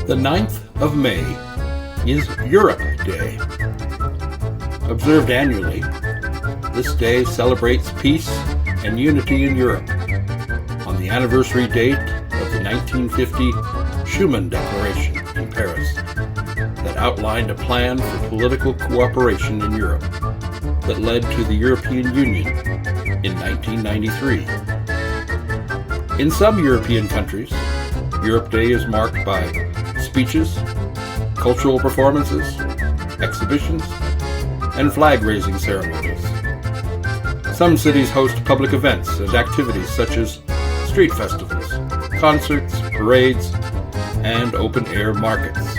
The 9th of May is Europe Day. Observed annually, this day celebrates peace and unity in Europe on the anniversary date of the 1950 Schuman Declaration in Paris that outlined a plan for political cooperation in Europe that led to the European Union in 1993. In some European countries, Europe Day is marked by speeches, cultural performances, exhibitions, and flag-raising ceremonies. Some cities host public events and activities such as street festivals, concerts, parades, and open-air markets.